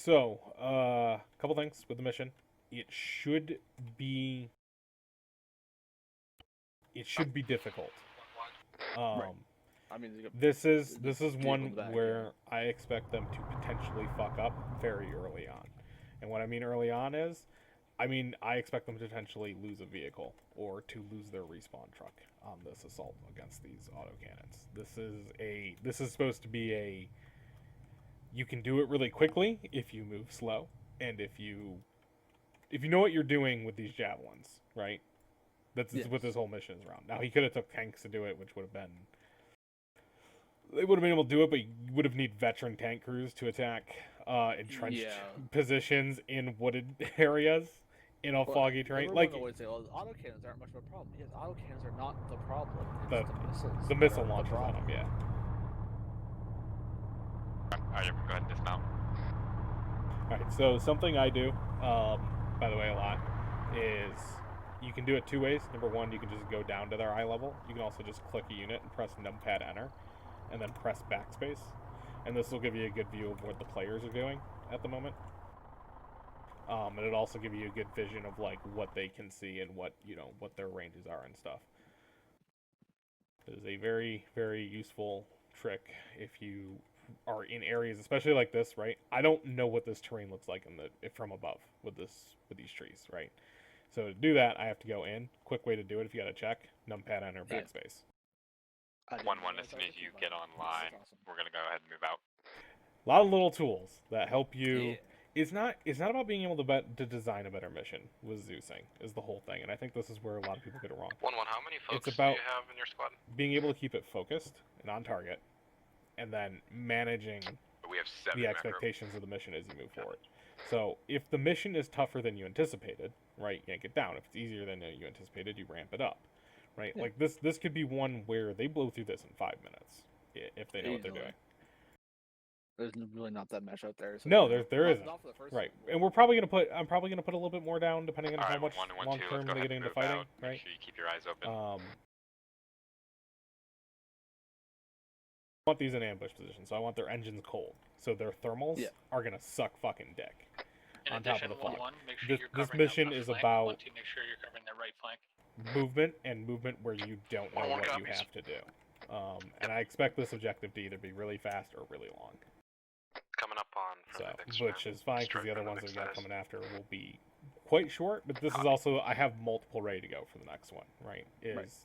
So, couple things with the mission. It should be difficult. Right. I mean, this is one back, where I expect them to potentially fuck up very early on. And what I mean early on is, I expect them to potentially lose a vehicle or to lose their respawn truck on this assault against these autocannons. This is supposed to be a you can do it really quickly if you move slow and if you know what you're doing with these javelins, right? That's what this whole mission is around. Now he could have took tanks to do it, which would have been they would have been able to do it, but you would have need veteran tank crews to attack entrenched positions in wooded areas in a foggy terrain. Like always say, "Oh, autocannons aren't much of a problem." Yes, autocannons are not the problem. It's the missiles. The missile launchers on them, yeah. Alright, go ahead and dismount. Alright, so something I do, by the way, a lot, is you can do it two ways. Number one, you can just go down to their eye level. You can also just click a unit and press numpad enter, and then press backspace. And this will give you a good view of what the players are doing at the moment. And it'll also give you a good vision of like what they can see and what what their ranges are and stuff. It is a very, very useful trick if you are in areas, especially like this, right? I don't know what this terrain looks like from above with these trees, right? So to do that, I have to go in. Quick way to do it if you got to check, numpad enter backspace. 1-1, as soon as you get online, we're gonna go ahead and move out. A lot of little tools that help you. It's not about being able to design a better mission with Zeusing is the whole thing, and I think this is where a lot of people get it wrong. 1-1, how many folks do you have in your squad? Being able to keep it focused and on target, and then managing the expectations of the mission as you move forward. So if the mission is tougher than you anticipated, right, yank it down. If it's easier than you anticipated, you ramp it up, right? Yeah. Like this could be one where they blow through this in 5 minutes if they know what they're doing. There's really not that much out there. So no, there isn't. Right, and I'm probably gonna put a little bit more down depending on how much long term they get into fighting. Out. Right. Make sure you keep your eyes open. I want these in ambush position, so I want their engines cold, so their thermals are gonna suck fucking dick. In on addition, top of the flag. Make sure this mission is about make sure you're covering the right flank. Movement where you don't know what you have to do. And I expect this objective to either be really fast or really long. Coming up on which is fine because the other ones that we got coming after will be quite short, but this is also I have multiple ready to go for the next one, right?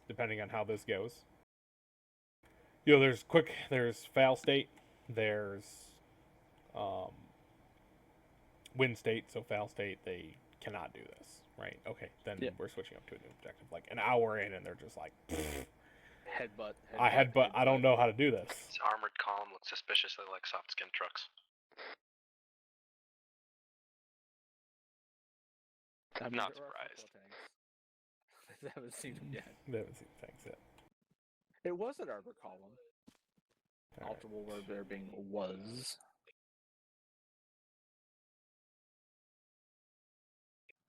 Depending on how this goes. There's fail state, there's win state, so fail state, they cannot do this, right? Okay, then we're switching up to a new objective, like an hour in, and they're just like, headbutt. I don't know how to do this. This armored column looks suspiciously like soft skin trucks. I'm not surprised. They haven't seen them yet. They haven't seen tanks yet. It was an armor column. Multiple word there being was.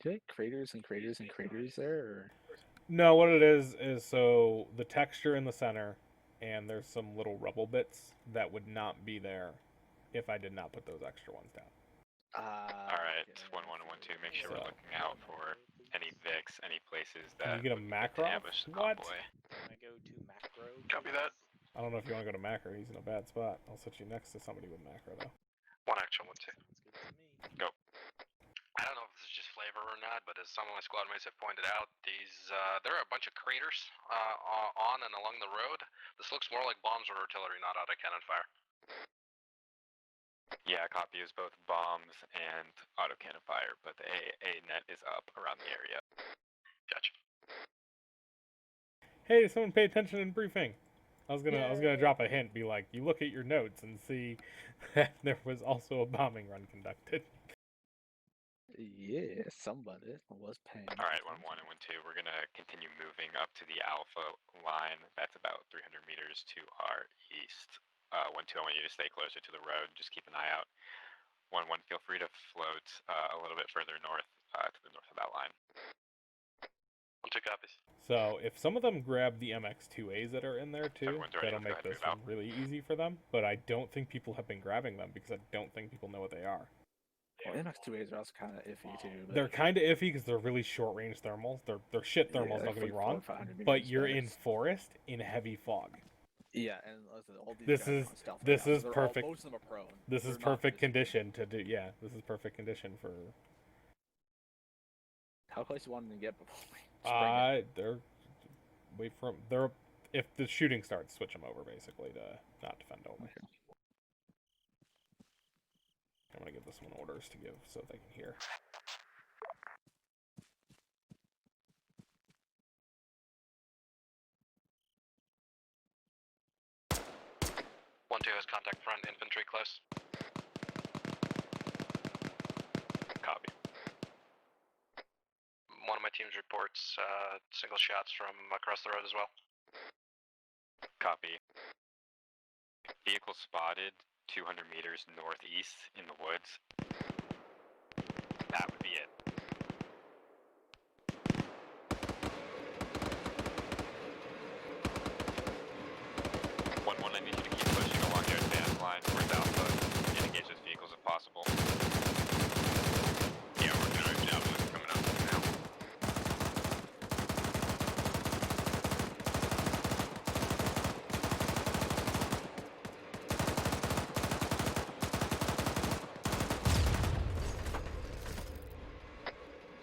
Do you like craters and craters and craters there? Or? No, what it is so the texture in the center, and there's some little rubble bits that would not be there if I did not put those extra ones down. Alright, 1-1 and 1-2. Make sure we're looking out for any VIX, any places that you get a macro? What? Can I go to macro? Copy that. I don't know if you want to go to macro. He's in a bad spot. I'll set you next to somebody with macro, though. 1 action, 1-2. Go. I don't know if this is just flavor or not, but as some of my squad mates have pointed out, there are a bunch of craters on and along the road. This looks more like bombs or artillery, not autocannon fire. Yeah, copy is both bombs and autocannon fire, but the AA net is up around the area. Gotcha. Hey, someone pay attention in briefing. I was gonna drop a hint, be like, you look at your notes and see that there was also a bombing run conducted. Yeah, somebody was paying. Alright, 1-1 and 1-2. We're gonna continue moving up to the Alpha line. That's about 300 meters to our east. 1-2, I want you to stay closer to the road. Just keep an eye out. 1-1, feel free to float a little bit further north, to the north of that line. 1-2 copies. So if some of them grab the MX-2As that are in there too, that'll make this one really easy for them. But I don't think people have been grabbing them because I don't think people know what they are. Well, MX2As are also kind of iffy too. But They're kind of iffy because they're really short range thermals. They're shit thermals. yeah, Don't get me like wrong. 500 But meters you're in max. forest in heavy fog. Yeah, and listen, all these This guys is- are on stealth this right now, is so perfect. most of them are prone. This They're is not perfect positioned. condition to do. Yeah, this is perfect condition for. How close you want them to get before we spring it? They're wait for they're if the shooting starts, switch them over basically to not defend only. Okay. I'm gonna give this one orders to give so they can hear. 1-2 has contact front infantry close. Copy. One of my teams reports single shots from across the road as well. Copy. Vehicle spotted 200 meters northeast in the woods. That would be it. I need you to keep pushing along your advance line towards Alpha and engage those vehicles if possible. Yeah, we're gonna Alpha coming up now.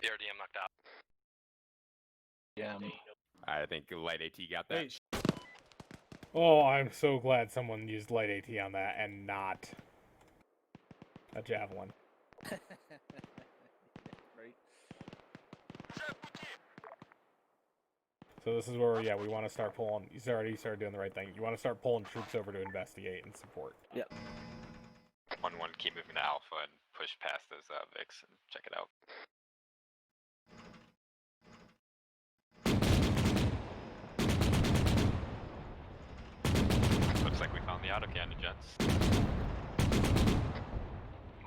BRDM knocked out. Yeah. I think light AT got that. Wait. Oh, I'm so glad someone used light AT on that and not a javelin. Right. So this is where, yeah, we want to start pulling. You already started doing the right thing. You want to start pulling troops over to investigate and support. Yep. 1-1, keep moving to Alpha and push past those Vics and check it out. Looks like we found the autocannon jets.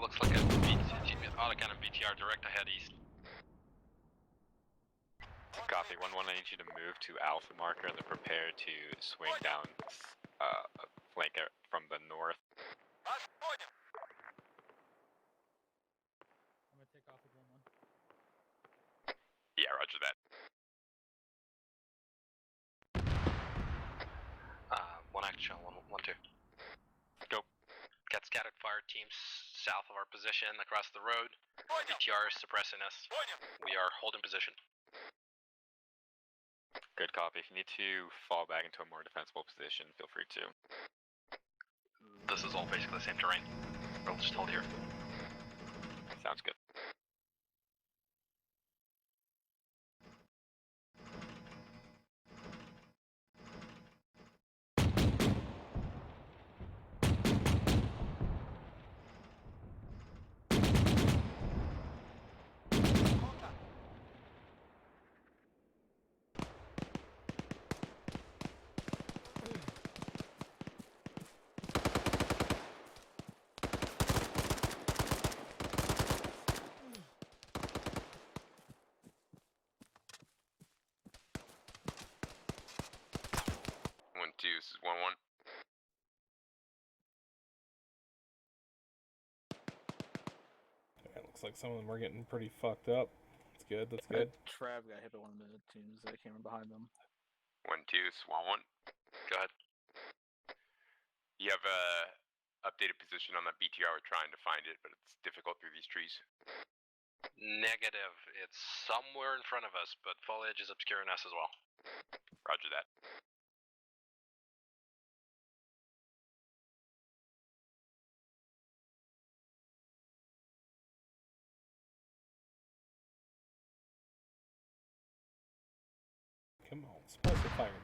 Looks like a autocannon BTR direct ahead east. Copy. 1-1, I need you to move to Alpha marker and then prepare to swing down flank from the north. I'm gonna take off with 1-1. Yeah, roger that. 1 action, 1-2. Go. Got scattered fire teams south of our position across the road. BTR is suppressing us. We are holding position. Good copy. If you need to fall back into a more defensible position, feel free to. This is all basically the same terrain. We'll just hold here. Sounds good. This is 1-1. Yeah, it looks like some of them are getting pretty fucked up. That's good. That's good. Trav got hit by one of the teams that came in behind them. 1-2, Swan 1. Go ahead. You have a updated position on that BTR. We're trying to find it, but it's difficult through these trees. Negative. It's somewhere in front of us, but foliage is obscuring us as well. Roger that. Come on, specify me.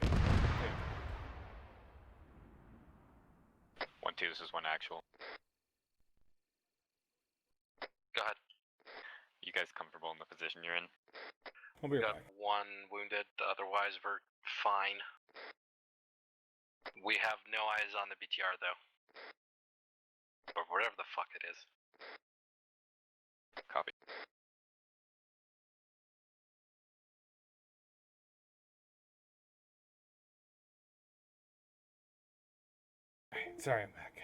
1-2, this is 1 actual. Go ahead. You guys comfortable in the position you're in? I'll be right Got back. 1 wounded, otherwise we're fine. We have no eyes on the BTR though. Or whatever the fuck it is. Copy. Sorry, I'm back.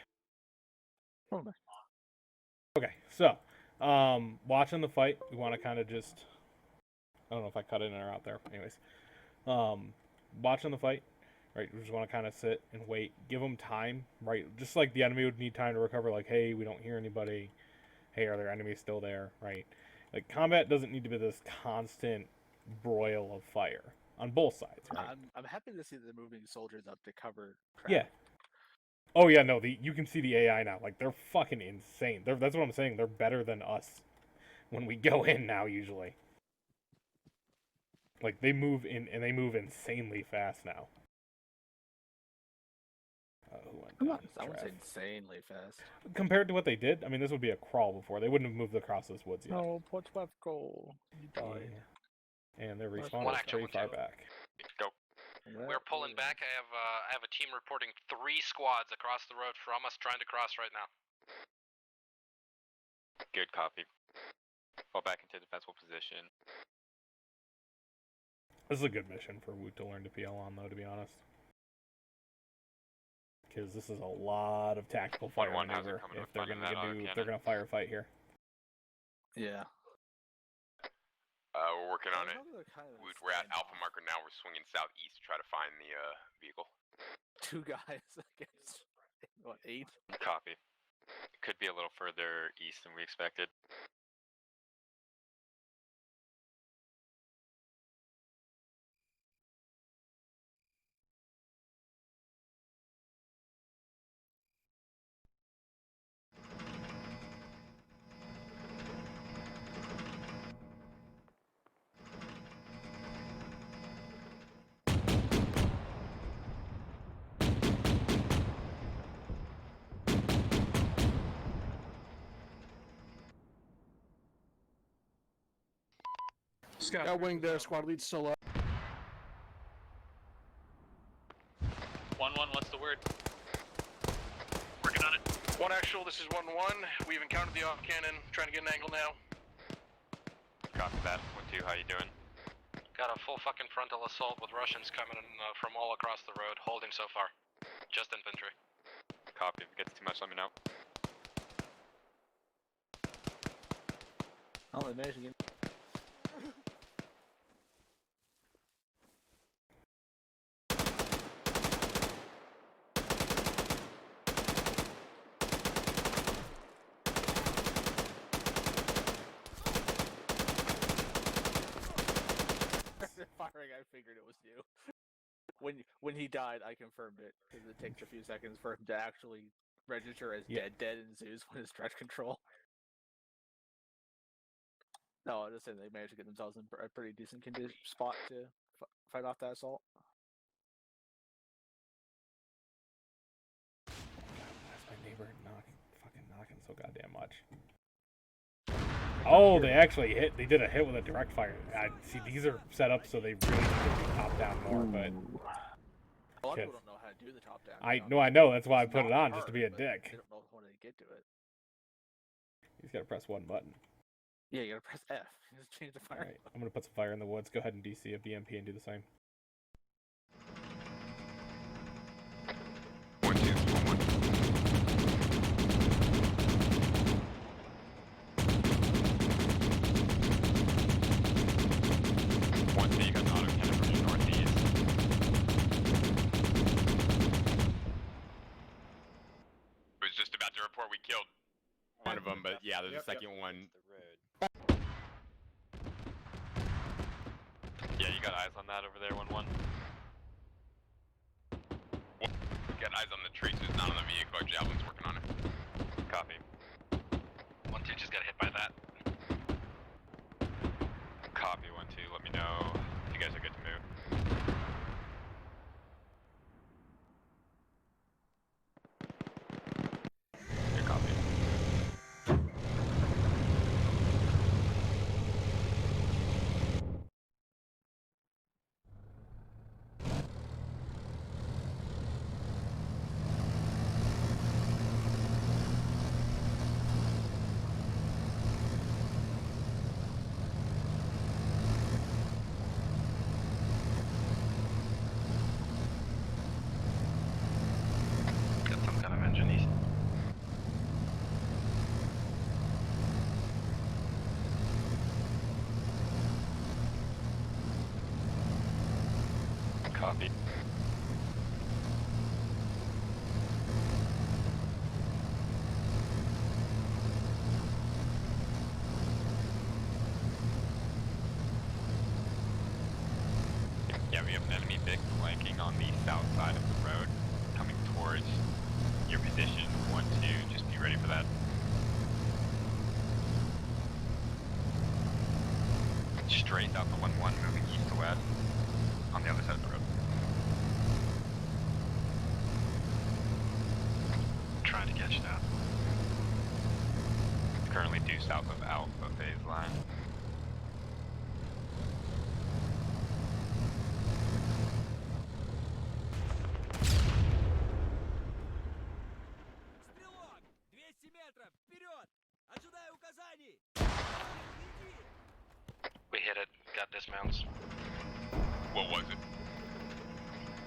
Oh, my. Okay, so Watching the fight, we want to kind of just, I don't know if I cut in or out there. Anyways, watching the fight, right? We just want to kind of sit and wait, give them time, right? Just like the enemy would need time to recover. Like, hey, we don't hear anybody. Hey, are there enemies still there? Right? Like, combat doesn't need to be this constant broil of fire on both sides, right? I'm happy to see they're moving soldiers up to cover. Trap. Yeah. Oh yeah, no. You can see the AI now. Like, they're fucking insane. That's what I'm saying. They're better than us when we go in now. Usually, like they move in and they move insanely fast now. I wouldn't say insanely fast. Compared to what they did, I mean, this would be a crawl before. They wouldn't have moved across those woods yet. No, Port goal. You died. And their respawn One is action, pretty one far two. back. Go. We're pulling back. I have a team reporting 3 squads across the road from us trying to cross right now. Good copy. Fall back into defensible position. This is a good mission for Woot to learn to PL on, though, to be honest. Because this is a lot of tactical fire 1-1, how's it maneuver coming if with they're finding going that to do, autocannon? they're going to firefight here. Yeah. We're working on it. Kind of We're at Alpha marker now. We're swinging southeast to try to find the vehicle. 2 guys against what 8? Copy. It could be a little further east than we expected. Got winged there, squad lead still up. 1-1, what's the word? Working on it. One actual, this is 1-1. We've encountered the off cannon, trying to get an angle now. Copy that. 1-2, how you doing? Got a full fucking frontal assault with Russians coming in, from all across the road, holding so far. Just infantry. Copy. If it gets too much, let me know. Oh, they managed to get. Firing, I figured it was you. When he died, I confirmed it because it takes a few seconds for him to actually register as dead in Zeus when it's stretch control. No, I just saying they managed to get themselves in a pretty decent spot to fight off that assault. That's my neighbor fucking knocking so goddamn much. Oh, they actually hit. They did a hit with a direct fire. I see these are set up so they really need to be top down more, but A lot of people don't know how to do the top down. I know. That's why I It's put it not on just to be a hard, but dick. They don't know how to get to it. He's got to press one button. Yeah, you gotta press F. You just change the All fire. right, I'm gonna put some fire in the woods. Go ahead and DC a BMP and do the same. 1-2, 1-1. One, you got an autocannon from the northeast. I was just about to report we killed one of them, but yeah, there's a second one. Yeah, you got eyes on that over there, 1-1. Got eyes on the traces, not on the vehicle. Javelin's working on it. Copy. 1-2 just got hit by that. Copy, 1-2. Let me know if you guys are good to move. Good copy. Copy. Yeah, we have an enemy big flanking on the south side of the road, coming towards your position. 1-2, just be ready for that. Straight out the 1-1, moving east to west, on the other side of the road. Trying to catch that. It's currently due south of Alpha phase line. Стрелок! 200 метров! Вперед! Ожидаю указаний! We hit it. Got dismounts. What was it?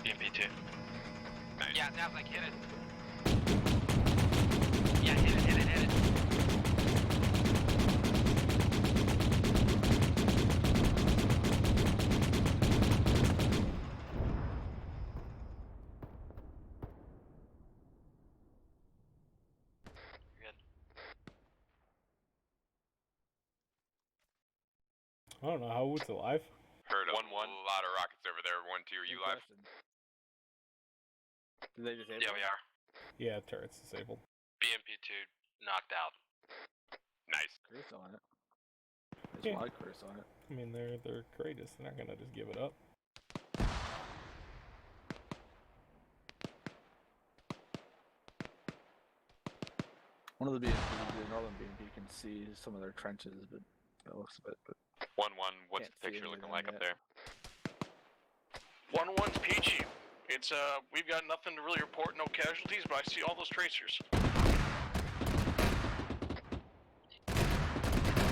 BMP2. Nice. Yeah, it sounds like hit it. Yeah, hit it. Good. I don't know how it's alive. Heard a 1-1. lot of rockets over there. 1-2, are you Good live? question. Did they disable? Yeah, we are. Yeah, turret's disabled. BMP2 knocked out. Nice. Chris on it. There's Yeah. a lot of Chris on it. I mean, they're courageous. They're not gonna just give it up. One of the BNP, the northern BNP, can see some of their trenches, but that looks a bit. But 1-1, what's Can't the see picture looking anything like up yet. there? 1-1's peachy. It's we've got nothing to really report, no casualties, but I see all those tracers.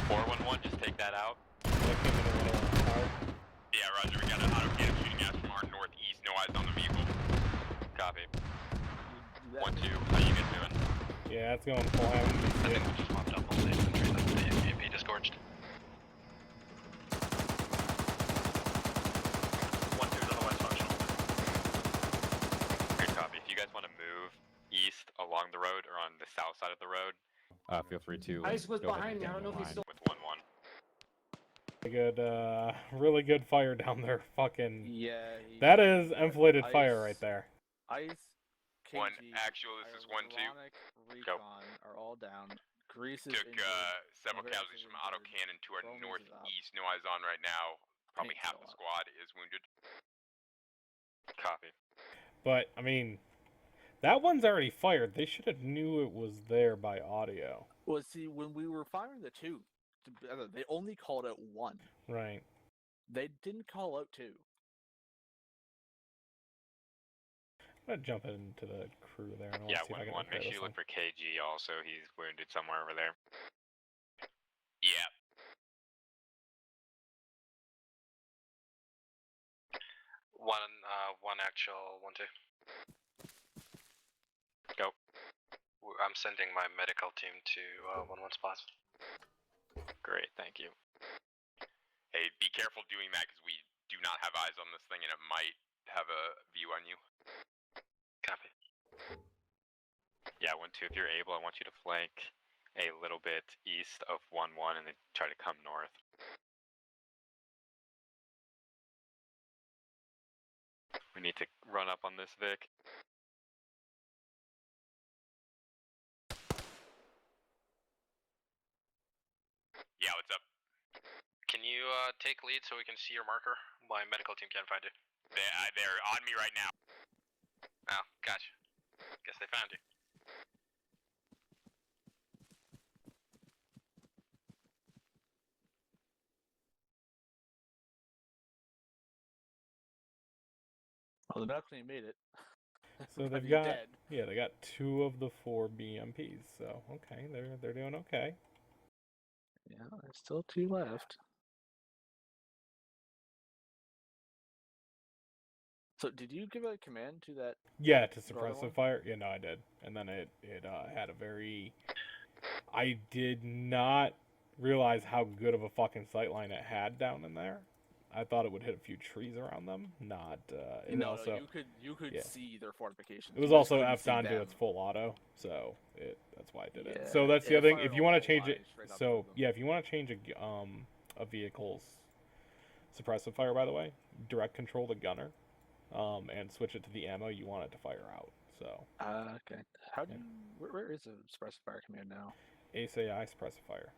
4-1-1, just take that out. That came in a little hard. Yeah, roger, we got an auto cannon shooting at us from our northeast, no eyes on the vehicle. Copy. do that 1-2, how you guys doing? Yeah, it's going full ham. I think we just mopped up all the infantry that the BMP disgorged. 1-2's otherwise functional. Good copy. If you guys want to move east along the road or on the south side of the road, feel free to. Ice was go ahead behind and me. I get don't know if in he's line still. with 1-1. Really good fire down there. Fucking. Yeah. That is enfiltrated Ice. fire right there. Ice. KG, One actual, this is 1-2. Ironic, Go. Recon are all down. Greece is Took injured. several Everyone casualties is from auto injured. cannon to our Romans is up. northeast, no eyes on right now. Probably Paint's half still the up. squad is wounded. Copy. But I mean, that one's already fired. They should have knew it was there by audio. Well, see, when we were firing the two together, they only called out one. Right. They didn't call out two. I'm gonna jump into the crew there and I'll Yeah, see if I can 1-1. repair Make sure this you one. look for KG also. He's wounded somewhere over there. Yeah. One actual, 1-2. Go. I'm sending my medical team to 1-1 spots. Great, thank you. Hey, be careful doing that because we do not have eyes on this thing and it might have a view on you. Copy. Yeah, 1-2, if you're able, I want you to flank a little bit east of 1-1 and then try to come north. We need to run up on this Vic. Yeah, what's up? Can you take lead so we can see your marker? My medical team can't find you. They're on me right now. Oh, gotcha. Guess they found you. Well, the medical team made it. So they've He's got dead. yeah, they got 2 of the 4 BMPs. So okay, they're doing okay. Yeah, there's still 2 left. So, did you give a command to that? Yeah, to other suppress the one? fire. Yeah, no, I did, and then it had a very. I did not realize how good of a fucking sightline it had down in there. I thought it would hit a few trees around them, not. It No, also you could yeah. see their fortifications. it was You just also couldn't F'd see onto them. its full auto, so that's why I did it. Yeah, So that's the it other thing. fired If you a want whole to change line it, straight up so through them. yeah, if you want to change a vehicle's suppressive fire, by the way, direct control the gunner, and switch it to the ammo you want it to fire out. So Okay. How do you? Where is the suppressive fire command now? Ace AI suppressive fire.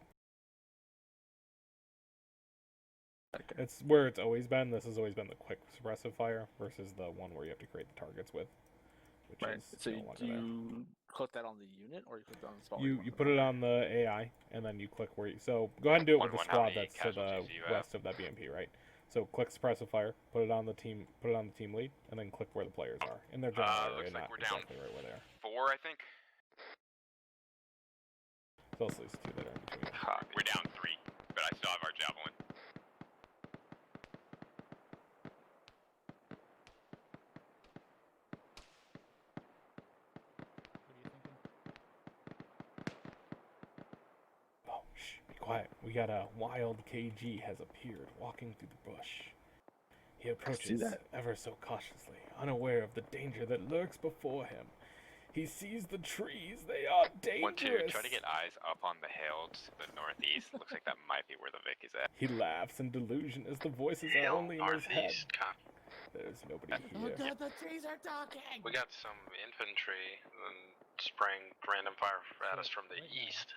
Okay. It's where it's always been. This has always been the quick suppressive fire versus the one where you have to create the targets with, which Right. is So no you, longer do there. you click that on the unit or you click that on the installer? You put it on the AI and then you click where you. So go ahead and do it with the 1-1, how squad many that's to the casualties do you have? west of that BMP, right? So click suppressive fire, put it on the team lead, and then click where the players are in their general area, looks like not we're down exactly right where they are. 4, I think. So at least 2 that are in between. We're down 3, but I still have our javelin. Oh, shh, be quiet. We got a wild KG has appeared, walking through the bush. He approaches that. ever so cautiously, unaware of the danger that lurks before him. He sees the trees, they are 1-2, dangerous. try to get eyes up on the hill to the northeast. Looks like that might be where the Vic is at. He laughs in delusion as the voices are only in his head. Northeast, copy. There's nobody here. God, the trees are talking! We got some infantry spraying random fire at us from the Right now. east.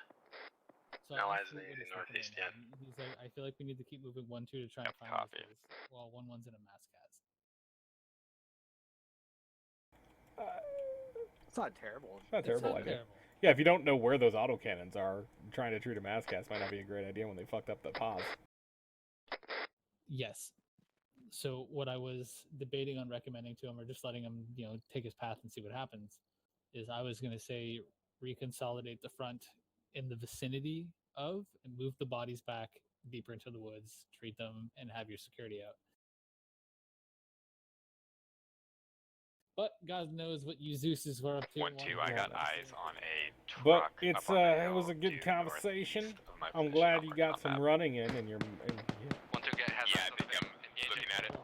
So Allies I in asked the Luke what northeast, he's recommending. He's like, I feel like we need to keep moving 1-2 to try and Yep, find copy. these guys while 1-1's in a mass cast. It's not terrible. It's not a terrible It's not idea. terrible. Yeah, if you don't know where those autocannons are, trying to treat a mass cast might not be a great idea when they fucked up the pause. Yes. So what I was debating on recommending to him, or just letting him, take his path and see what happens, is I was going to say reconsolidate the front in the vicinity of, and move the bodies back deeper into the woods, treat them, and have your security out. But God knows what you Zeuses were up to. 1-2, I got eyes on a truck. But up it's on the it hill was a good due conversation. northeast of my I'm position glad on you my got some map. running in, and you're. And, yeah. 1-2, get heads Yeah, I up. think I'm looking at it.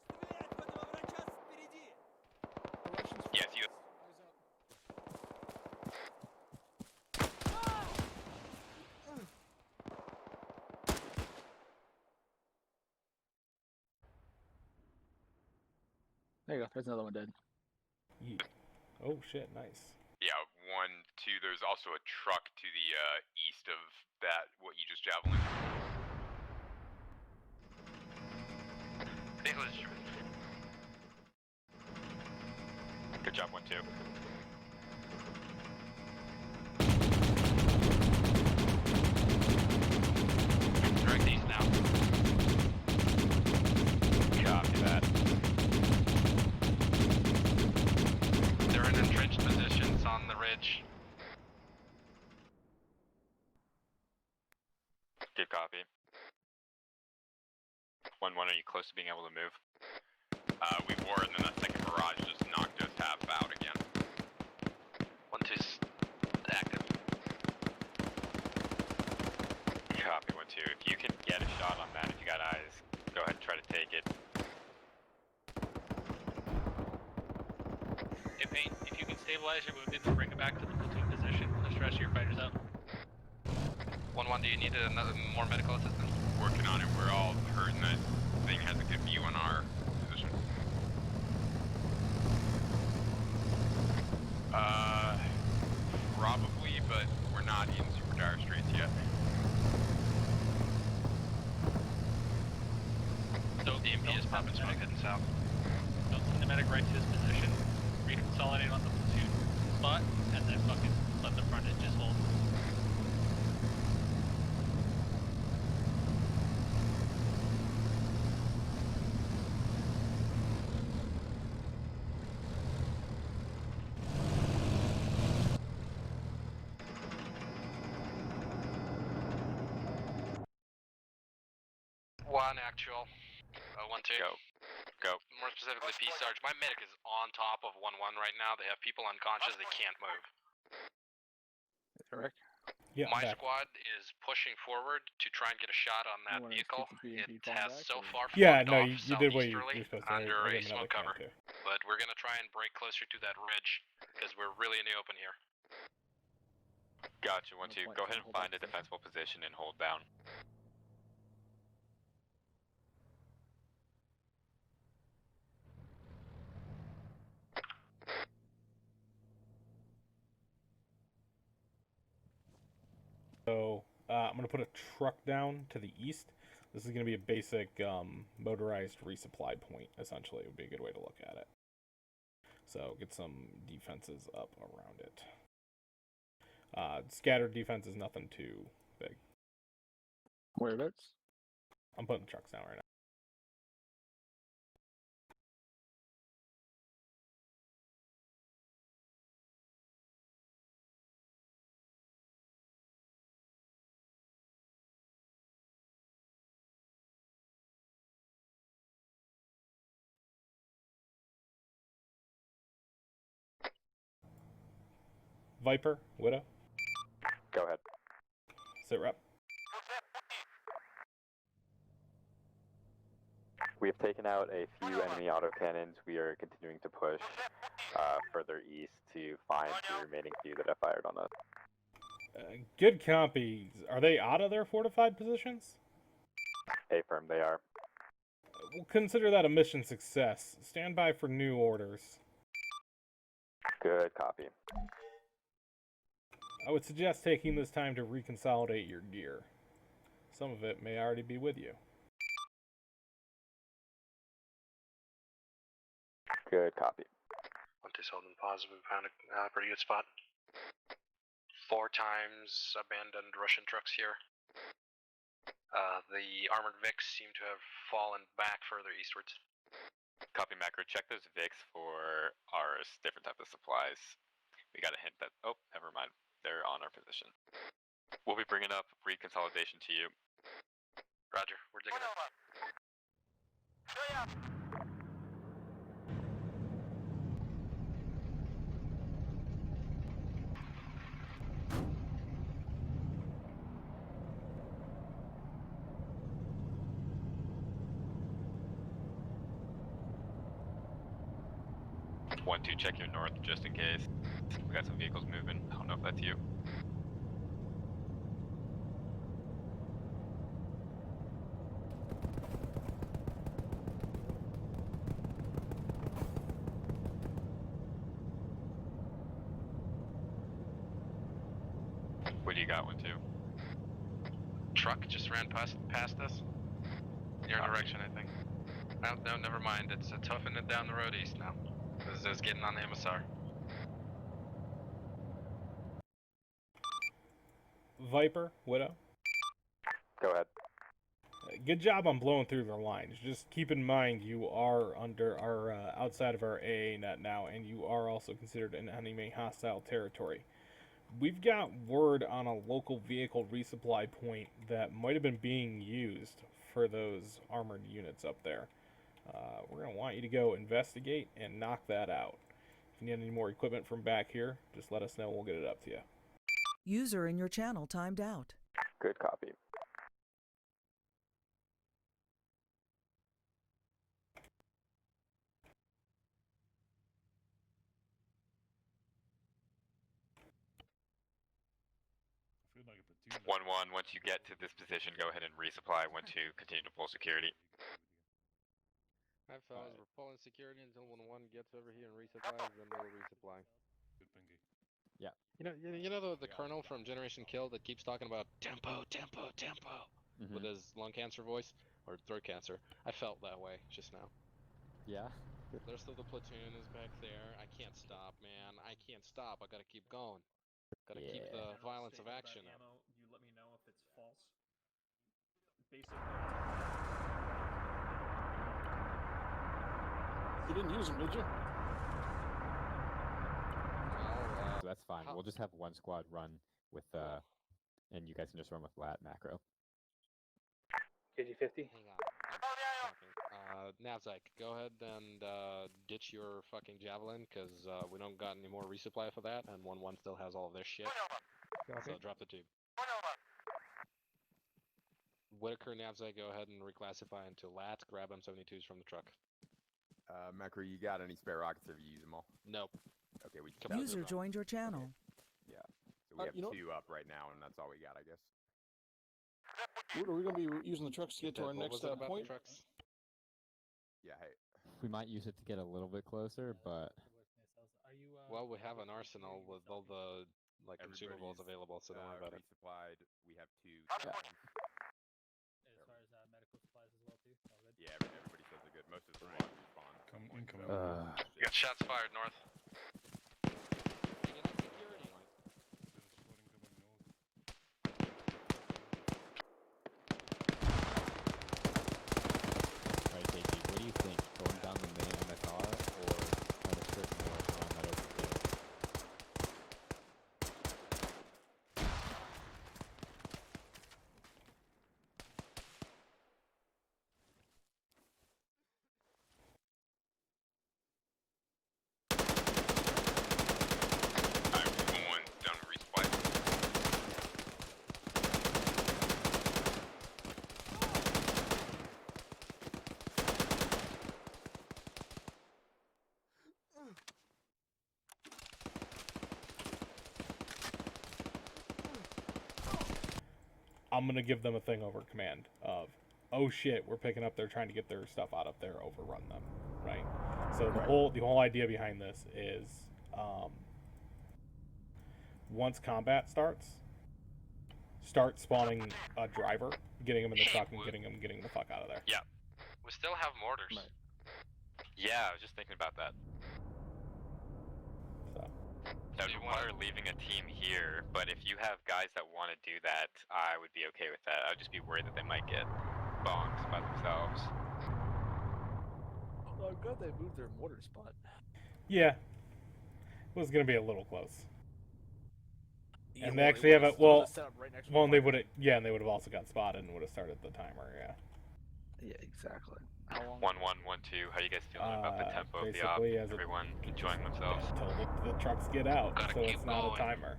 Стрелять в этого врача впереди! Yes, you. There you go. There's another one dead. Yeah. Oh shit! Nice. Yeah, 1-2. There's also a truck to the east of that. What you just javelin. Vehicle is driven. Good job, 1-2. Direct east now. Copy that. They're in entrenched positions on the ridge. Good copy. 1-1, are you close to being able to move? We were, and then that second barrage just knocked us half out again. 1-2's active. Copy, 1-2. If you can get a shot on that, if you got eyes, go ahead and try to take it. Hey, Paint, if you can stabilize your wounded and bring it back to the platoon position, push the rest of your fighters out. 1-1, do you need another more medical assistance? Working on it. We're all hurting. That thing has a good view on our position. Probably, but we're not in super dire straits yet. So The EMP is popping smoke heading south. don't send the medic right to his position, reconsolidate on the platoon spot, and then fucking let the front edges hold. One actual. 1-2. Go. Go. More specifically, P-Sarge. My medic is on top of 1-1 right now. They have people unconscious. They can't move. Eric? Yeah, My back. squad is pushing forward to try and get a shot on that wanna vehicle. keep the B&B It falling has back, so or- far Yeah, flipped no, off you did what you're southeasterly supposed to. under I a got another smoke cover. can too. But we're gonna try and break closer to that ridge because we're really in the open here. Gotcha. Once No you point go trying ahead to and hold find that a position. defensible position and hold down. So I'm going to put a truck down to the east. This is going to be a basic motorized resupply point, essentially. It would be a good way to look at it. So get some defenses up around it. Scattered defense is nothing too big. Whereabouts? I'm putting the trucks down right now. Viper, Widow, Go ahead. sit rep. We have taken out a few enemy autocannons. We are continuing to push further east to find the remaining few that have fired on us. Good copy. Are they out of their fortified positions? Affirm, they are. We'll consider that a mission success. Stand by for new orders. Good copy. I would suggest taking this time to reconsolidate your gear. Some of it may already be with you. Good copy. One is holding positive. We found a pretty good spot. 4 times abandoned Russian trucks here. The armored Vics seem to have fallen back further eastwards. Copy, Macro. Check those Vics for our different type of supplies. We got a hint that, oh, never mind. They're on our position. We'll be bringing up reconsolidation to you. Roger, we're digging it. One, two, check your north just in case. We got some vehicles moving. I don't know if that's you. What do you got, one, two? Truck just ran past us. Your direction, I think. No, never mind. It's toughing it down the road east now. It's getting on the MSR. Viper, Widow. Go ahead. Good job on blowing through their lines. Just keep in mind you are under our outside of our AA net now, and you are also considered an enemy hostile territory. We've got word on a local vehicle resupply point that might have been being used for those armored units up there. We're going to want you to go investigate and knock that out. If you need any more equipment from back here, just let us know. We'll get it up to you. User in your channel timed out. Good copy. One, once you get to this position, go ahead and resupply. 1, 2, continue to pull security. Alright, fellas, we're pulling security until 1-1 gets over here and resupplies, then we'll resupply. Yeah. You know the colonel from Generation Kill that keeps talking about tempo with his lung cancer voice or throat cancer? I felt that way just now. Yeah. The rest of the platoon is back there. I can't stop, man. I can't stop. I gotta keep going. Gotta keep the violence of action up. You let me know if it's false. Basic. You didn't use them, did you? Well, So that's fine. We'll just have one squad run with, and you guys can just run with lat macro. KG-50? hang on. Navzike, go ahead and ditch your fucking javelin, because we don't got any more resupply for that, and 1-1 still has all of their shit. So drop the tube. Whitaker, Navzai, go ahead and reclassify into LAT. Grab M72s from the truck. Mecra, you got any spare rockets? Have you used them all? Nope. Okay, we just Come got User them. joined your channel. Yeah. So we have you know- 2 up right now, and that's all we got, I guess. Wood, are we going to be using the trucks to get to our What next was it about point? the trucks? Yeah, hey. We might use it to get a little bit closer, but Are you? Well, we have an arsenal with all the like consumables Everybody's, available, so don't worry about it. Resupplied. We have 2. As far as medical supplies as well too. All good. Yeah, everybody says they're good. Most of them are respawn. Come incoming. You got shots fired north. Alright, KG, what do you think? Going down the main MSR or on the strip north around that open field? Alright, 1 down to resupply. I'm gonna give them a thing over command of, oh shit, we're picking up. They're trying to get their stuff out of there. Overrun them, right? So the whole idea behind this is, once combat starts, start spawning a driver, getting them in the truck, and getting the fuck out of there. Yeah. We still have mortars. Yeah, I was just thinking about that. So. That would require leaving a team here, but if you have guys that want to do that, I would be okay with that. I would just be worried that they might get bonked by themselves. Oh, I'm glad they moved their mortar spot. Yeah, it was gonna be a little close. Yeah, And well, they actually have a would've stood set up right next to the and they fire. would have and they would have also got spotted and would have started the timer. Yeah. Yeah, exactly. 1112. How you guys feeling about the tempo of the op? basically, as Everyone enjoying themselves. Until the trucks get out, Gotta so keep it's not going. a timer.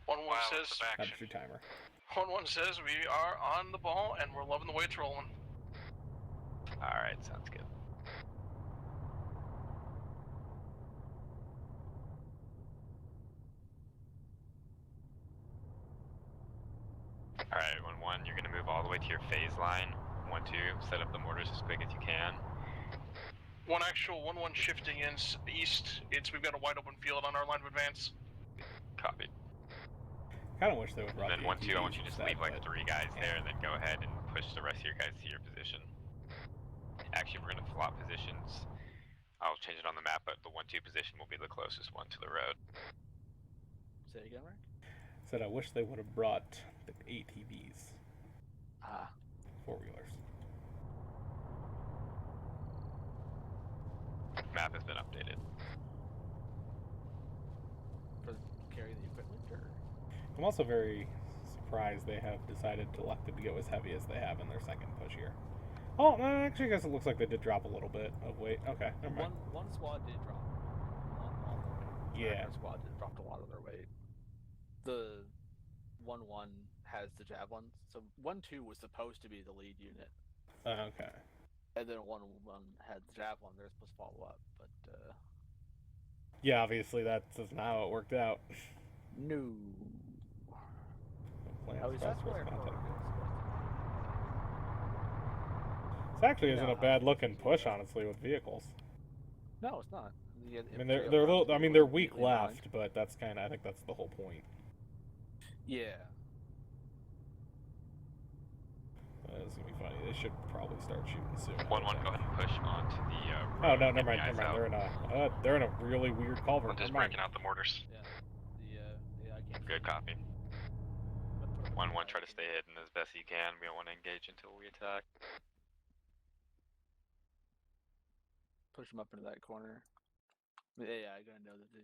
1-1 Violence says. of action. That's your timer. 1-1 says we are on the ball and we're loving the way it's rolling. All right, sounds good. All right, 1-1. You're gonna move all the way to your phase line. 1-2. Set up the mortars as quick as you can. 1 actual 1-1 shifting in east. We've got a wide open field on our line of advance. Copy. Kind of wish they would run. And then 1-2. I want you to just leave like 3 guys there, and then go ahead and push the rest of your guys to your position. Actually, we're gonna flop positions. I'll change it on the map, but the 1-2 position will be the closest one to the road. Say it again, Rick? Said I wish they would have brought the ATVs. Ah. 4-wheelers. Map has been updated. For carrying the equipment, or? I'm also very surprised they have decided to elect to go as heavy as they have in their second push here. Oh, no, actually, I guess it looks like they did drop a little bit of weight. Okay, never mind. One squad did drop. Yeah. One squad did dropped a lot of their weight. The 1-1 has the javelins, so 1-2 was supposed to be the lead unit. Okay. And then 1-1 had the javelin. They're supposed to follow up, but Yeah, obviously that's not how it worked out. no. Plans, Oh, is that cross where contact. Kroger is? This actually isn't No, a bad looking push, honestly, with vehicles. No, it's not. I mean, they're a little. I mean, they're weak left, but that's kind of. I think that's the whole point. Yeah. It's gonna be funny. They should probably start shooting soon. 1-1, go ahead and push onto the. Oh no, road, never get mind. the Never guys mind. out. They're in a really weird culvert. I'm just Never mind. breaking out the mortars. Yeah, I can't. Good copy. 1-1, try to stay hidden as best you can. We don't want to engage until we attack. Push them up into that corner. Yeah, I gotta know that they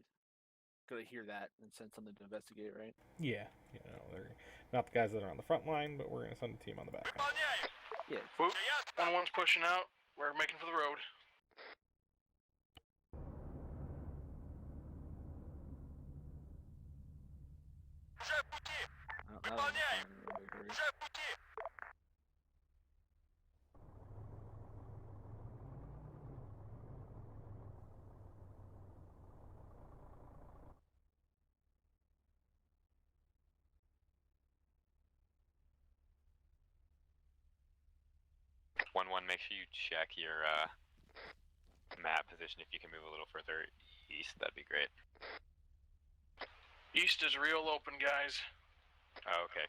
gotta hear that and send something to investigate, right? Yeah, you know, they're not the guys that are on the front line, but we're gonna send a team on the back line. Yeah. 1-1's pushing out. We're making for the road. Make sure you check your map position. If you can move a little further east, that'd be great. East is real open, guys. Oh, okay.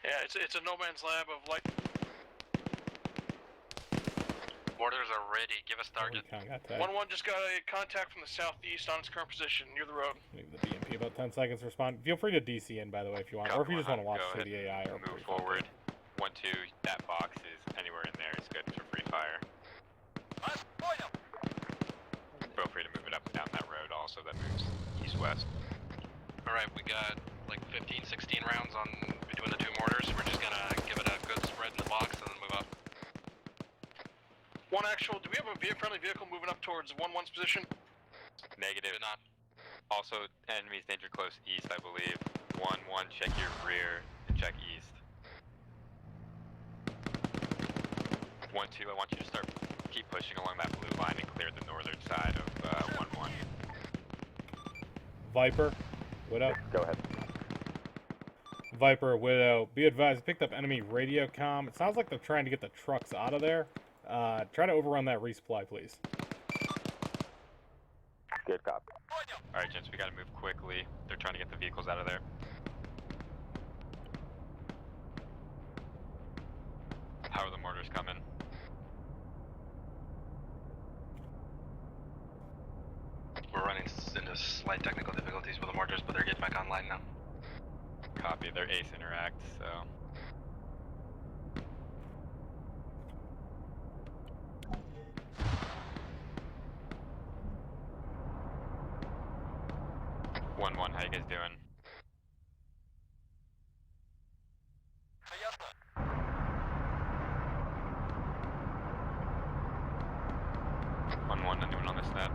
Yeah, it's a no man's land of light. Mortars are ready. Give us target. 1-1 just got a contact from the southeast on its current position near the road. Maybe the BMP about 10 seconds to respond. Feel free to DC in, by the way, if you want, or if you just want to watch through the AI or move forward. 1-2. That box is anywhere in there is good for free fire. Feel free to move it up and down that road. Also, that moves east-west. All right, we got like 15, 16 rounds on between the two mortars. We're just gonna give it a good spread in the box and then move up. One actual, do we have a friendly vehicle moving up towards 1-1's position? Negative. Do not. Also, enemies danger close east, I believe. 1-1, check your rear and check east. 1-2, I want you to keep pushing along that blue line and clear the northern side of 1-1. Viper, Widow. Go ahead. Viper, Widow, be advised, picked up enemy radio comm. It sounds like they're trying to get the trucks out of there. Try to overrun that resupply, please. Good cop. Alright, gents, we gotta move quickly. They're trying to get the vehicles out of there. How are the mortars coming? We're running into slight technical difficulties with the mortars, but they're getting back online now. Copy, they're ace interact, so... How you guys doing? 1-1, anyone on this net?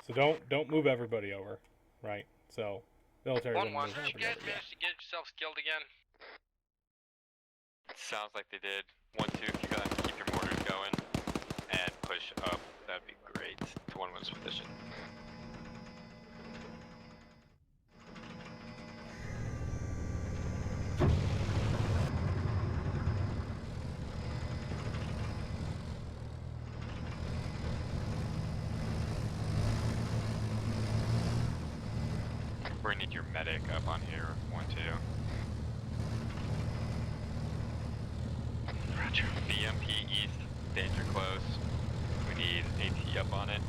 So don't move everybody over, right? So military. 1-1, did you guys manage to get yourselves killed again? Sounds like they did. 1-2, if you gotta keep your mortars going and push up, that'd be great to 1-1's position. We're gonna need your medic up on here, 1-2. Roger. BMP east, danger close. We need AT up on it.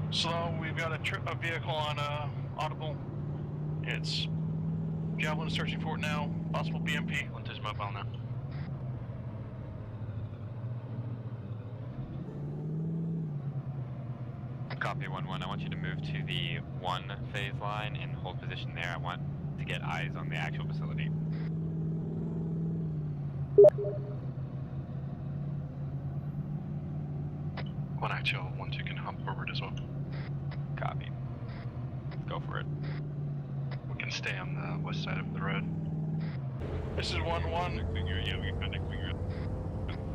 So we've got a vehicle on audible. It's Javelin searching for it now. Possible BMP. Hunter's mobile now. Copy 1-1. I want you to move to the 1 phase line and hold position there. I want to get eyes on the actual facility. One actual, 1-2 can hop forward as well. Copy. Let's go for it. We can can stay on the west side of the road. This is 1-1. Yeah, we can contact figure out.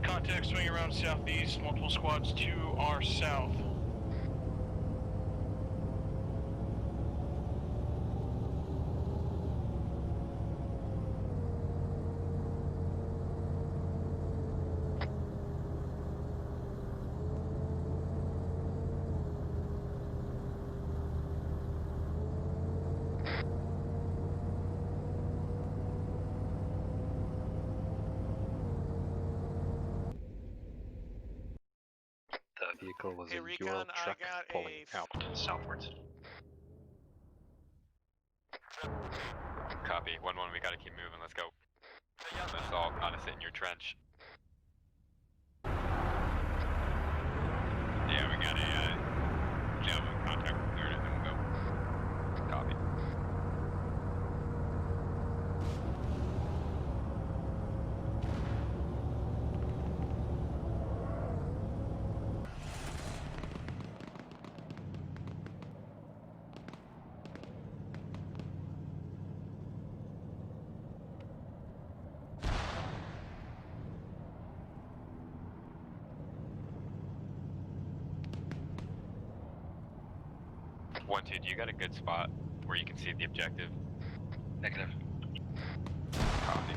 Contact swing around southeast, multiple squads to our south. The vehicle was Hey, a Recon, dual I truck got pulling a out southwards. Copy. 1-1, we gotta keep moving, let's go. Assault, gotta sit in your trench. Yeah, we got a javelin contact with 3rd, and then we'll go. Copy. One, two, do you got a good spot where you can see the objective? Negative. Copy.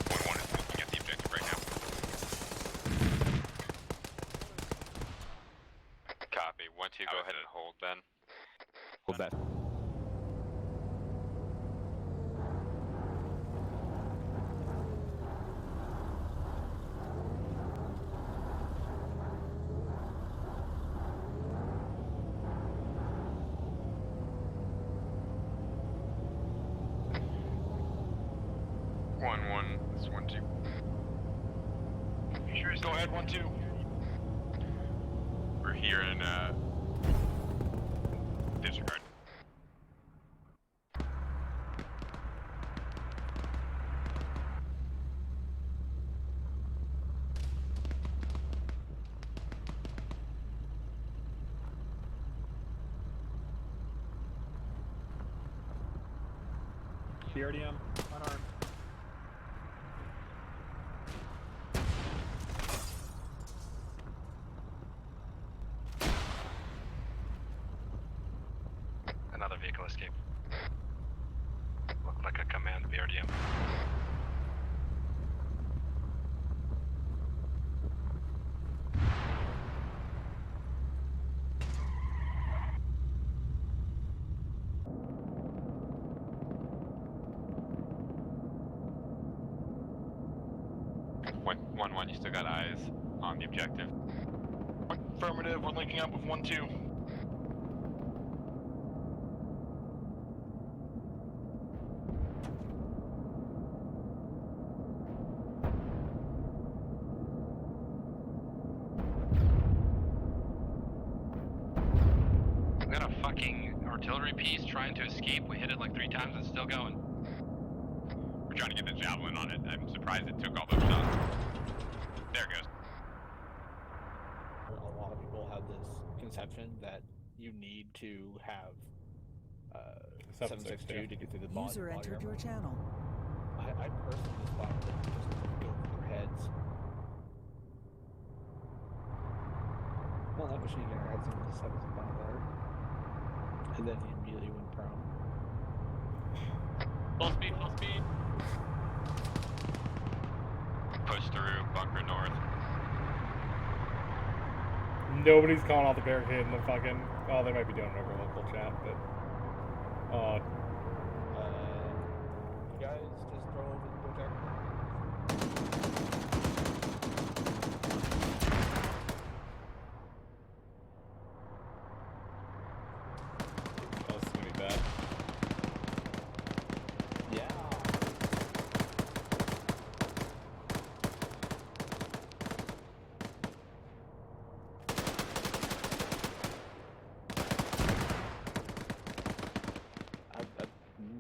1-1 is looking at the objective right now. Copy. 1-2, go ahead and hold then. Hold that. This 1-2. Go ahead, 1-2. We're here in disregard. BRDM, unarmed. Another vehicle escape. Looked like a command BRDM. One, you still got eyes on the objective. Affirmative, we're linking up with 1-2. We got a fucking artillery piece trying to escape. We hit it like 3 times, it's still going. We're trying to get the javelin on it. I'm surprised it took all those shots. There it goes. A lot of people have this conception that you need to have 7.62 to get through the body. User entered your channel. I personally thought that just go through their heads. Well, that machine gun had some of the 7s about there. And then he immediately went prone. Full speed, full speed. Push through, bunker north. Nobody's calling out the barricade in the fucking... Oh, they might be doing it over local chat, but... You guys just throw over the projector. Oh, this is gonna be bad. Yeah.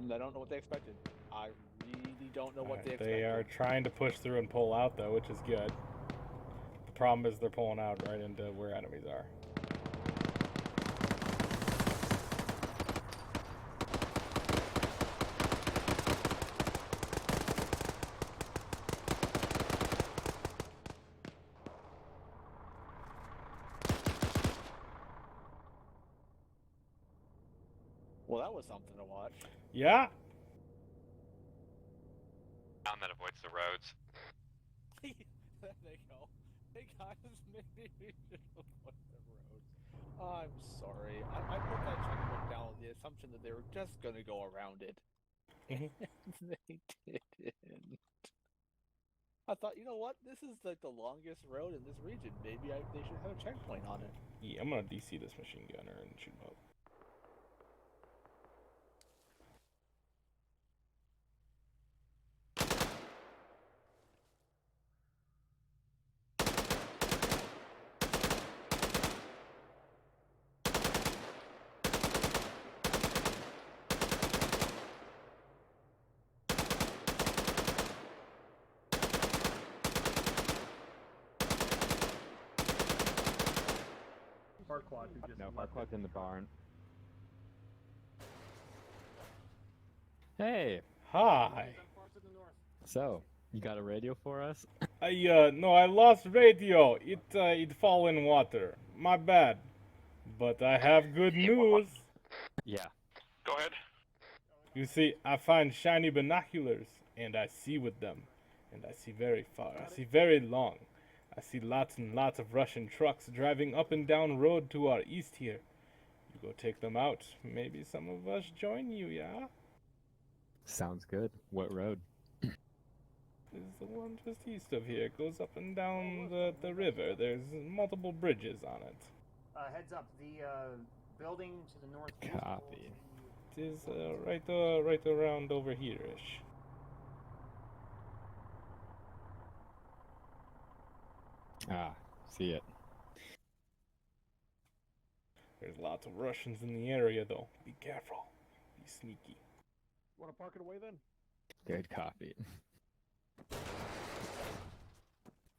I don't know what they expected. I really don't know what they expected. They are trying to push through and pull out, though, which is good. The problem is they're pulling out right into where enemies are. Well, that was something to watch. Yeah. Town that avoids the roads. There they go. Hey guys, maybe we should avoid the roads. I'm sorry. I put that checkpoint down with the assumption that they were just gonna go around it. Mhm. They didn't. I thought, you know what? This is like the longest road in this region. Maybe they should have a checkpoint on it. Yeah, I'm gonna DC this machine gunner and shoot him up. Farquaad who just No, left Farquaad's it. in the barn. Hey, Hi. so you got a radio for us? No, I lost radio. It fall in water. My bad. But I have good news. Yeah. Go ahead. You see, I find shiny binoculars, and I see with them. And I see very far. I see very long. I see lots and lots of Russian trucks driving up and down road to our east here. You go take them out. Maybe some of us join you, yeah? Sounds good. What road? This is the one just east of here. It goes up and down the river. There's multiple bridges on it. Heads up, the building to the northeast. Copy. It is right around over here-ish. Ah, see it. There's lots of Russians in the area, though. Be careful. Be sneaky. Want to park it away then? Good copy.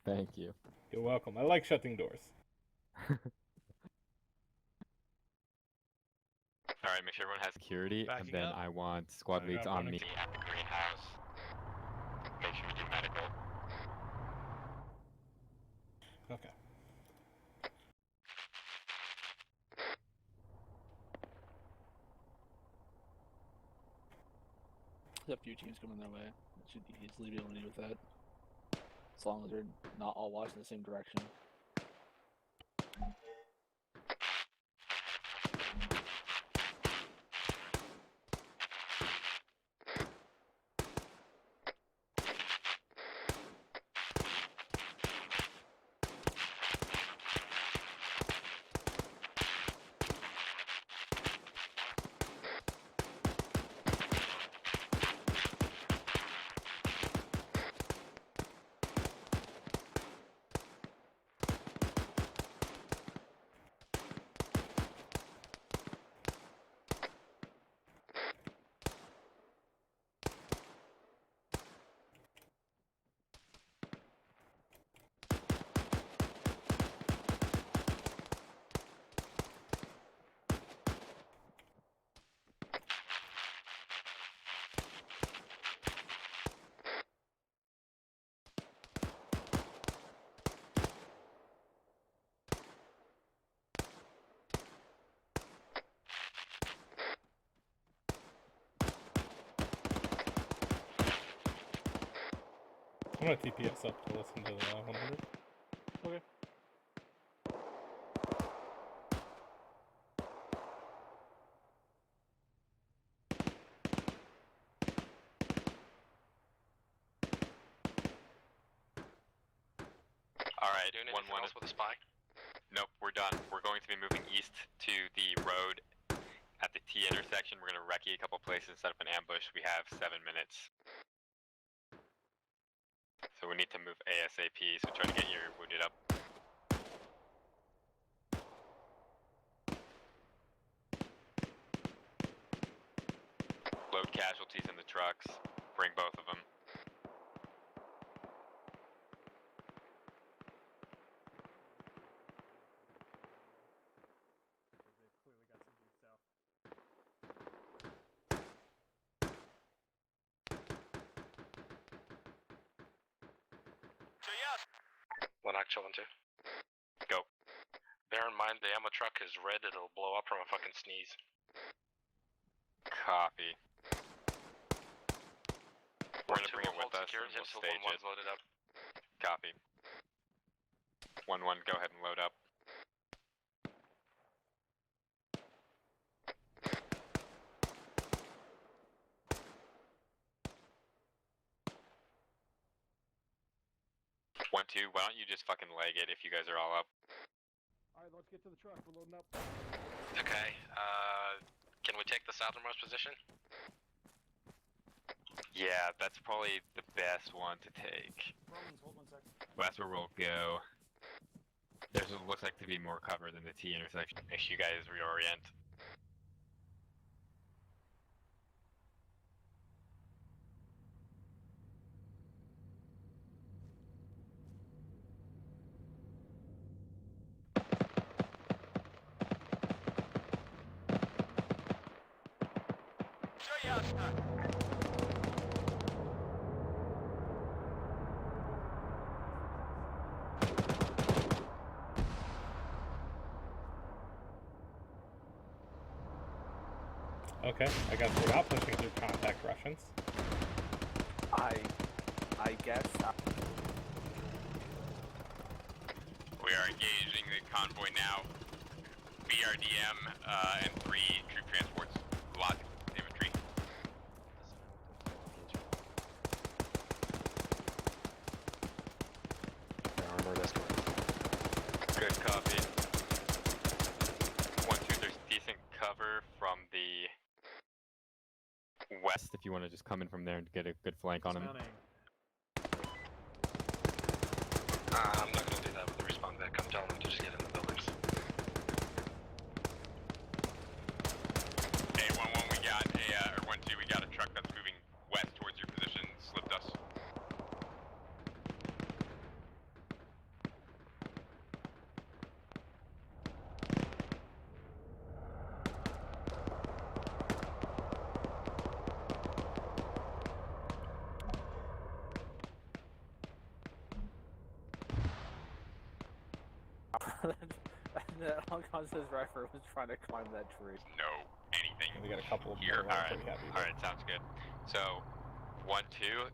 Thank you. You're welcome. I like shutting doors. Alright, make sure everyone has Security, and Backing then up. I want squad Alright, leads I'm on running. me. at the greenhouse. Make sure you do medical. Okay. There's a few teams coming their way. It should easily be able to deal with that. As long as they're not all watching the same direction. I'm gonna TPS up to listen to the 100. Okay. Alright, Doing 1-1 anything else with the spy? Nope, we're done. We're going to be moving east to the road at the T intersection. We're gonna recce a couple places, set up an ambush. We have 7 minutes. So we need to move ASAP, so try to get your wounded up. Load casualties in the trucks. Bring both of them. One actual one, too. Go. Bear in mind, the ammo truck is red. It'll blow up from a fucking sneeze. Copy. We're gonna 1-2 bring it will hold with us secured and we'll until stage 1-1's it. loaded up. Copy. 1-1, go ahead and load up. One, two, why don't you just fucking leg it if you guys are all up? Alright, let's get to the truck. We're loading up. Okay, can we take the southernmost position? Yeah, that's probably the best one to take. Romans, hold 1 sec. Well, that's where we'll go. There's what looks like to be more cover than the T intersection. Make sure you guys reorient. Okay, I guess we're not pushing through contact Russians. I guess. We are engaging the convoy now. BRDM and 3 troop transports. Lots of infantry. Armored escort. Good copy. 1-2, there's decent cover from the west if you want to just come in from there and get a good flank on him. I'm not gonna do that with the respawn back. I'm telling them to just get in the buildings. Hey, 1-1, we got a, or 1-2, we got a truck that's moving west towards your position. Slipped us. That unconscious rifle was trying to climb that tree. No, anything. We got a couple of Here, them that are alright, pretty happy. alright, sounds good. So, 1-2,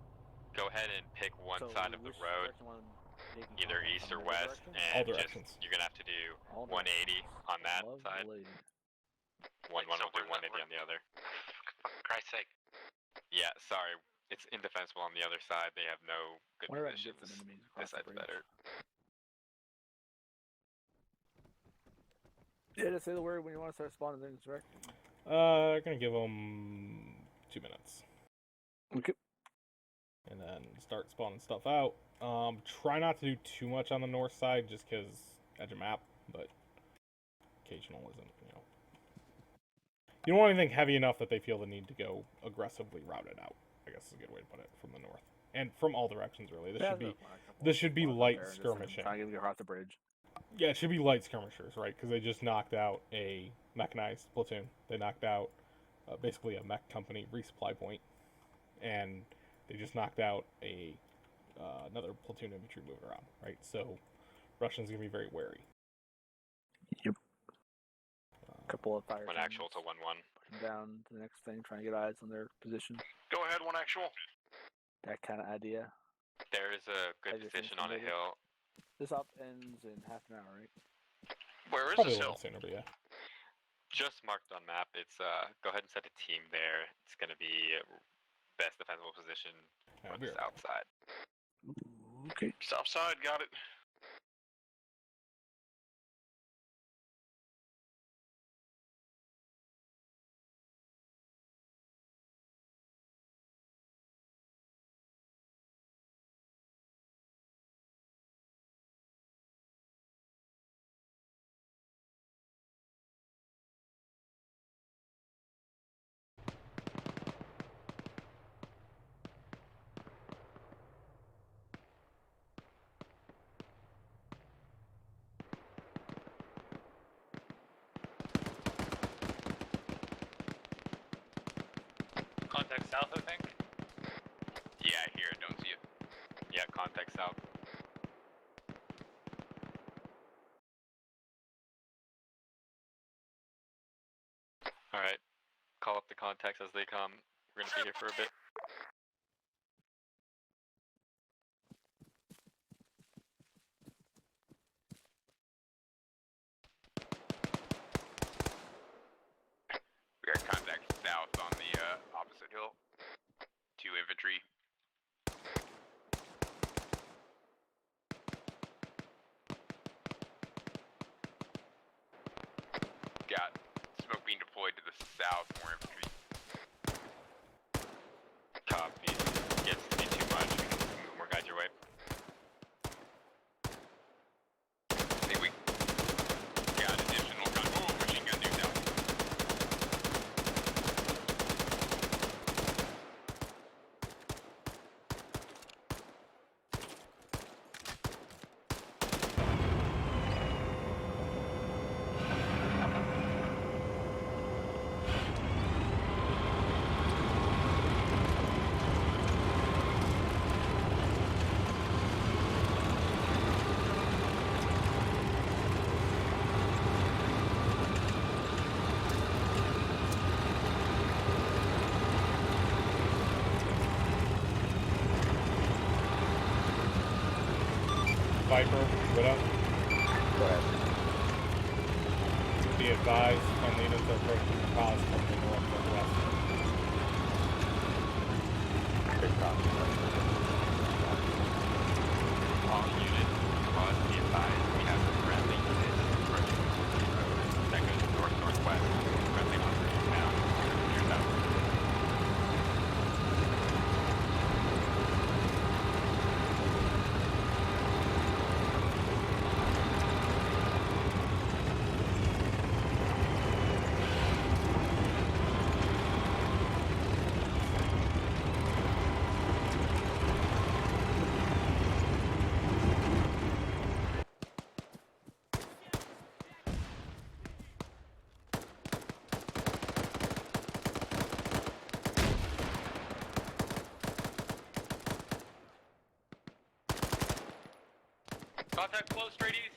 go ahead and pick one So side of the which road, direction one taking either from? east From or the other west, direction? All and just, directions. you're gonna have to do All 180 on that Lovely. side, 1-1 So will do we're not- 180 on the other. For Christ's sake. Yeah, sorry, it's indefensible on the other side, they have no good Wonder if positions. different enemies This across the side's bridge. better. Yeah, just say the word when you want to start spawning things, right? Gonna give them 2 minutes. Okay. And then start spawning stuff out. Try not to do too much on the north side just because edge of map, but occasional isn't, you know. You don't want anything heavy enough that they feel the need to go aggressively route it out, I guess is a good way to put it, from the north. And from all directions, really. This should be light skirmishing. Trying to get across the bridge. Yeah, it should be light skirmishers, right? Because they just knocked out a mechanized platoon. They knocked out basically a mech company resupply point, and they just knocked out a another platoon infantry moving around, right? So Russians gonna be very wary. Yep. Couple of fire. One actual to 1-1. Down to the next thing, trying to get eyes on their position. Go ahead, one actual. That kind of idea. There is a good I just position on a instigated. hill. This up ends in half an hour, right? Where is Probably this a hill? little sooner, but yeah. Just marked on map. It's go ahead and set a team there. It's gonna be best defensible position Yeah, on be the right south side. Okay. South side, got it. Contact south, I think. Yeah, I hear it, don't see it. Yeah, contact south. Alright. call up the contacts as they come. We're gonna be here for a bit. We got contact south on the opposite hill. 2 infantry. Got smoke being deployed to the south, more infantry. Copy. Gets to be too much. We can move more guys your way. I think we got additional machine gun nukes out. Viper, what up? Go ahead. Be advised, friendly units are approaching the cause from the north and west. Good copy. All units must be advised we have friendly units approaching the road. That goes north-northwest. Friendly ones are inbound. Here's out. Contact close, straight east.